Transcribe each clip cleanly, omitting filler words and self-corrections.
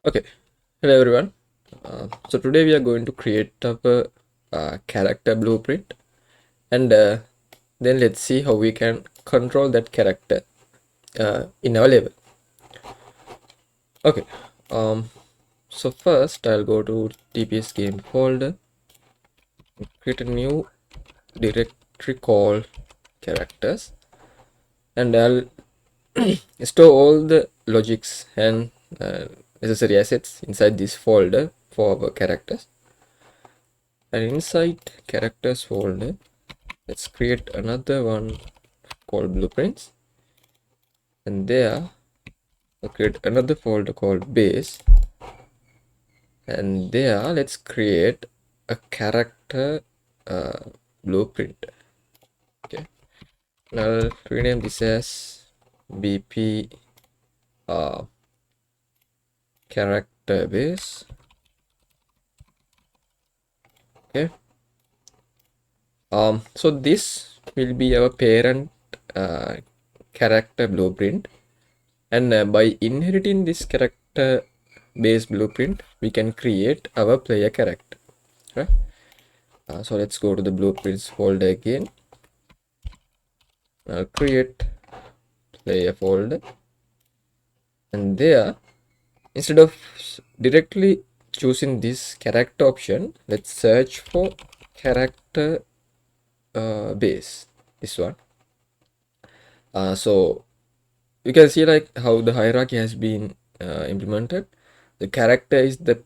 Okay, hello everyone. So today we are going to create a character blueprint, and then let's see how we can control that character in our level. Okay, so first I'll go to TPS game folder, create a new directory called characters, and I'll store all the logics and necessary assets inside this folder for our characters. And inside characters folder, let's create another one called blueprints, and there I'll create another folder called base, and there let's create a character blueprint. Okay, and I'll rename this as BP character base. Okay, so this will be our parent character blueprint, and by inheriting this character base blueprint we can create our player character, right? So let's go to the blueprints folder again. I'll create player folder, and there, instead of directly choosing this character option, let's search for character base, this one. So you can see like how the hierarchy has been implemented. The character is the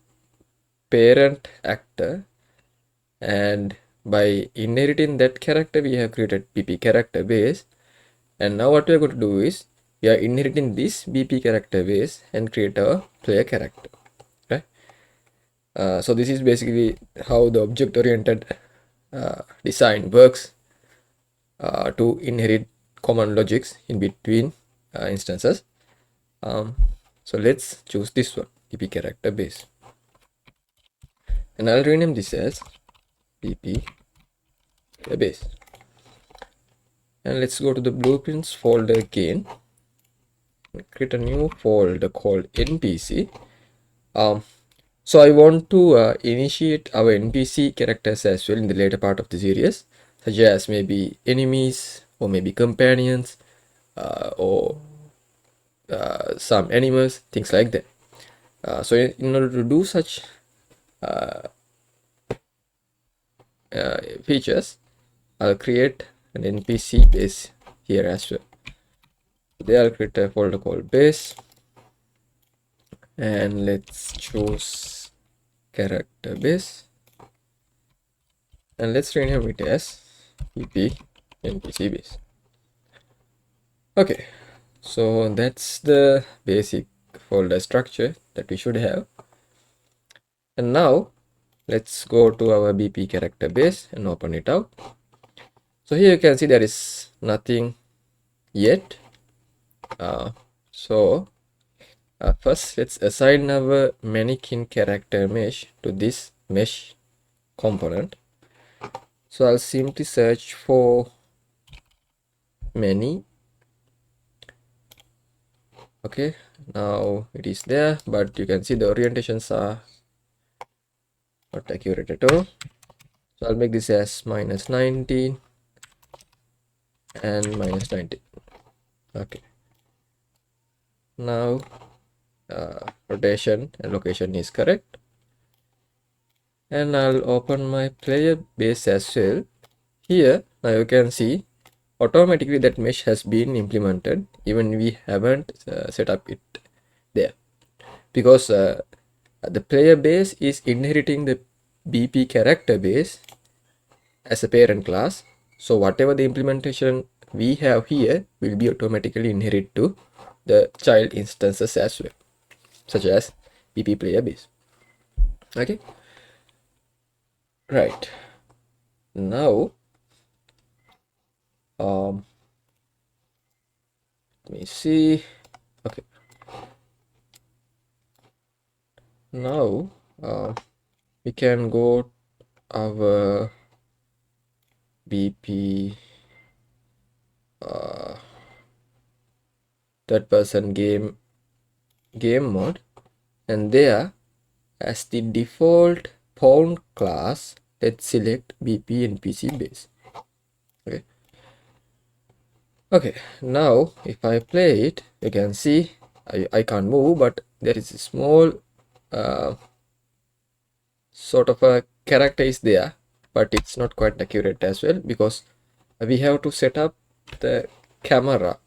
parent actor, and by inheriting that character we have created pp character base. And now what we are going to do is we are inheriting this bp character base and create a player character, right? So this is basically how the object oriented design works to inherit common logics in between instances. So let's choose this one, bp character base, and I'll rename this as bp base. And let's go to the blueprints folder again, create a new folder called npc. So I want to initiate our npc characters as well in the later part of the series, such as maybe enemies or maybe companions or some animals, things like that. So in order to do such features, I'll create an npc base here as well. There I'll create a folder called base, and let's choose character base, and let's rename it as pp npc base. Okay, so that's the basic folder structure that we should have. And now let's go to our bp character base and open it out. So here you can see there is nothing yet. First let's assign our mannequin character mesh to this mesh component. So I'll simply search for many. Okay, now it is there, but you can see the orientations are not accurate at all. So I'll make this as -19 and -19. Okay, now rotation and location is correct, and I'll open my player base as well. Here now you can see automatically that mesh has been implemented even we haven't set up it there, because the player base is inheriting the bp character base as a parent class. So whatever the implementation we have here will be automatically inherit to the child instances as well, such as bp player base. Okay, right. Now let me see. Okay, now we can go our bp third person game mode, and there as the default pawn class, let's select BP and PC base. Okay, now if I play it, you can see I can't move, but there is a small sort of a character is there, but it's not quite accurate as well, because we have to set up the camera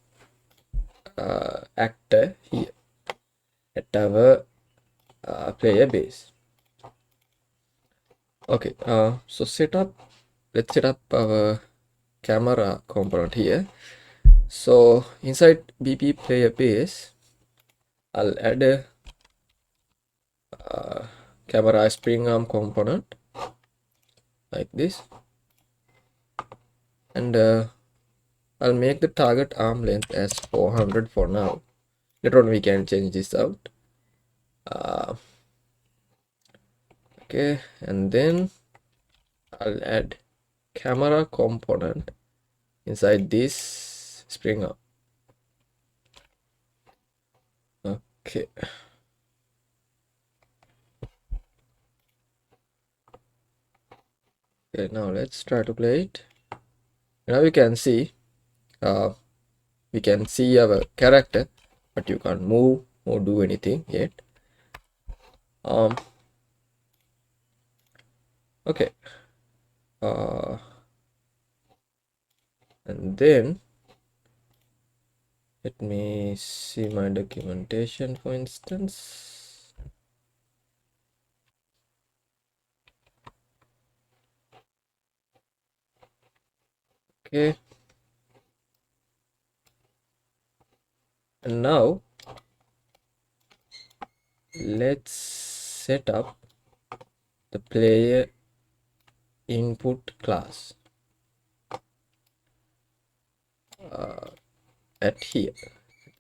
actor here at our player base. Okay, so let's set up our camera component here. So inside BP player base, I'll add a camera spring arm component like this, and I'll make the target arm length as 400 for now. Later on we can change this out. Okay, and then I'll add camera component inside this spring arm. Okay, now let's try to play it. Now we can see our character, but you can't move or do anything yet. Okay, and then let me see my documentation, for instance. Okay, and now let's set up the player input class at here,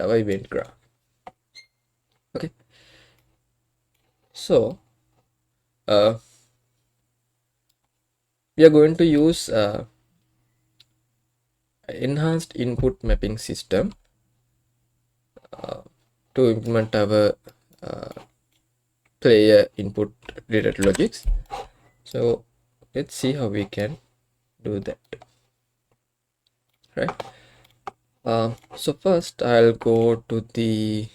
our event graph. Okay, so we are going to use enhanced input mapping system to implement our player input related logics. So let's see how we can do that, right? So first I'll go to the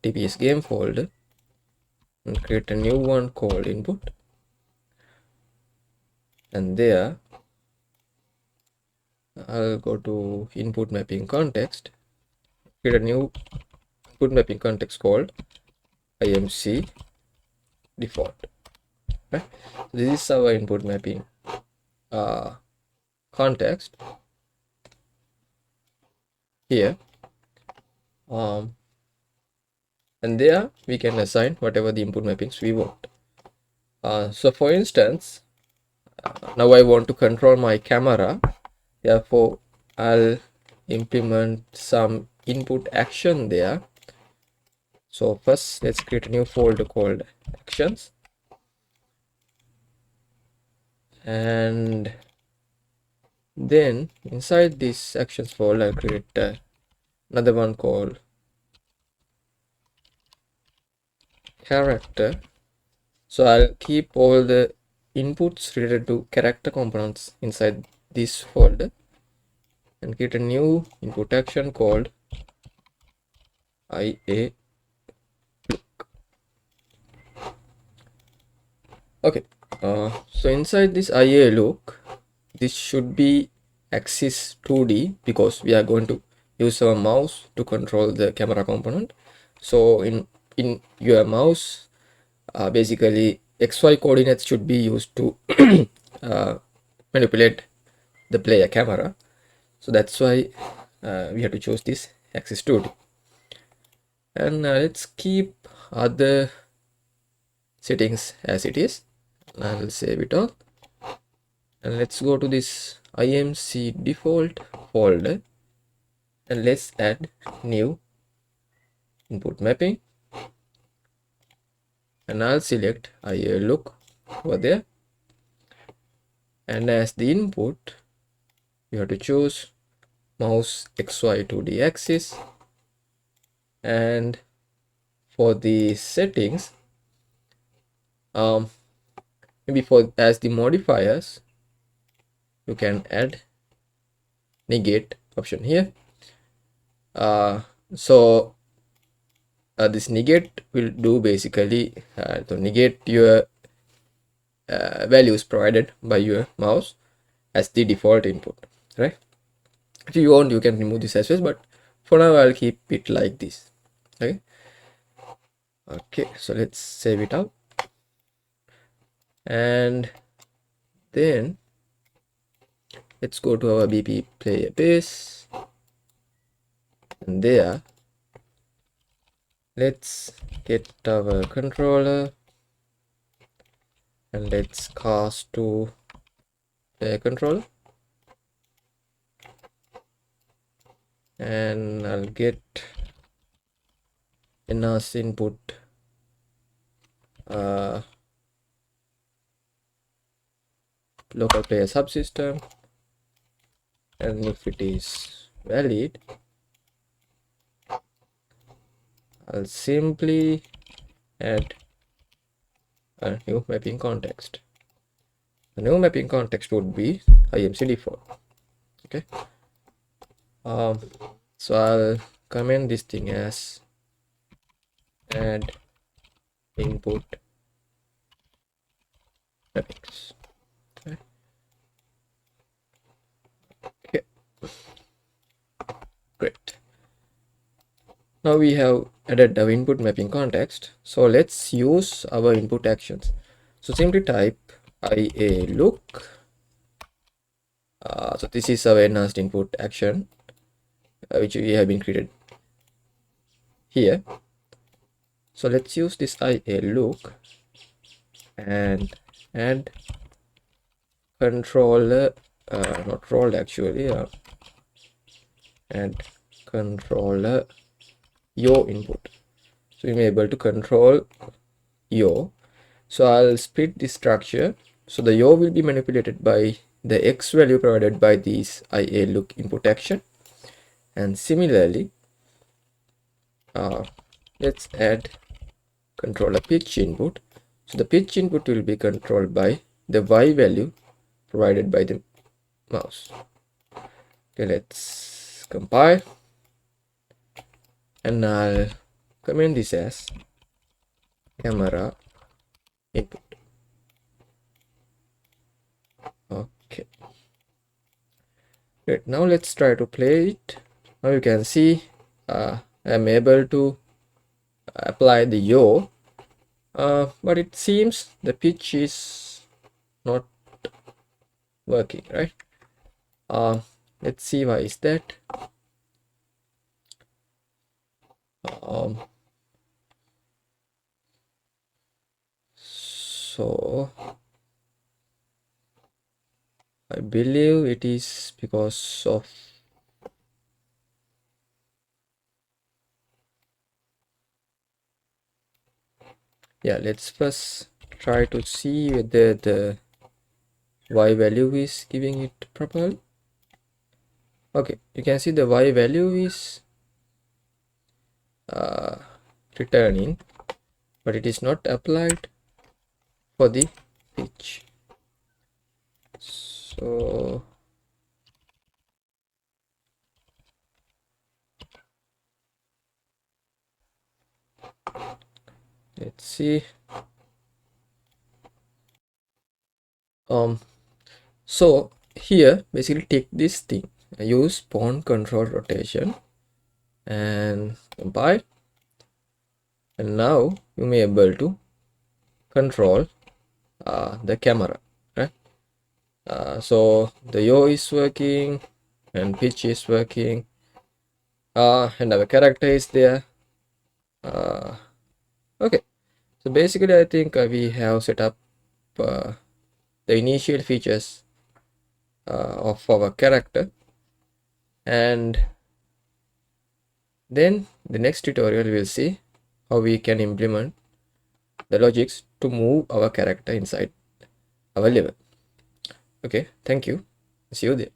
TPS game folder and create a new one called input, and there I'll go to input mapping context, create a new input mapping context called IMC default, right? This is our input mapping context here, and there we can assign whatever the input mappings we want. So for instance, now I want to control my camera, therefore I'll implement some input action there. So first let's create a new folder called actions, and then inside this actions folder I'll create another one called character. So I'll keep all the inputs related to character components inside this folder and create a new input action called IA look. Okay, so inside this IA look, this should be axis 2D because we are going to use our mouse to control the camera component. So in your mouse, basically XY coordinates should be used to manipulate the player camera. So that's why we have to choose this axis 2D. And let's keep other settings as it is. I will save it all, and let's go to this IMC default folder and let's add new input mapping, and I'll select IA look over there, and as the input you have to choose mouse XY 2D axis, and for the settings, maybe for as the modifiers, you can add negate option here. So this negate will do basically to negate your values provided by your mouse as the default input, right? If you want, you can remove this as well, but for now I'll keep it like this. Okay, so let's save it out, and then let's go to our BP player base, and there let's get our controller and let's cast to player controller, and I'll get NAS input local player subsystem, and if it is valid, I'll simply add a new mapping context. The new mapping context would be IMC default. Okay, so I'll comment this thing as add input mappings. Okay, great. Now we have added our input mapping context, so let's use our input actions. So simply type IA look. So this is our enhanced input action which we have been created here. So let's use this IA look and add controller, not role actually, and controller your input. So you may be able to control your. So I'll split this structure. So the yo will be manipulated by the x value provided by this IA look input action, and similarly let's add controller pitch input. So the pitch input will be controlled by the y value provided by the mouse. Okay, let's compile, and I'll comment this as camera input. Okay, great. Now let's try to play it. Now you can see I'm able to apply the yaw, but it seems the pitch is not working, right? Let's see why is that. So I believe it is because of let's first try to see whether the y value is giving it properly. Okay, you can see the y value is returning, but it is not applied for the pitch. So let's see. So here basically take this thing, use pawn control rotation and compile, and now you may able to control the camera, right? So the yaw is working and pitch is working, and our character is there. Okay, so basically I think we have set up the initial features of our character, and then the next tutorial we'll see how we can implement the logics to move our character inside our level. Okay, thank you. See you there.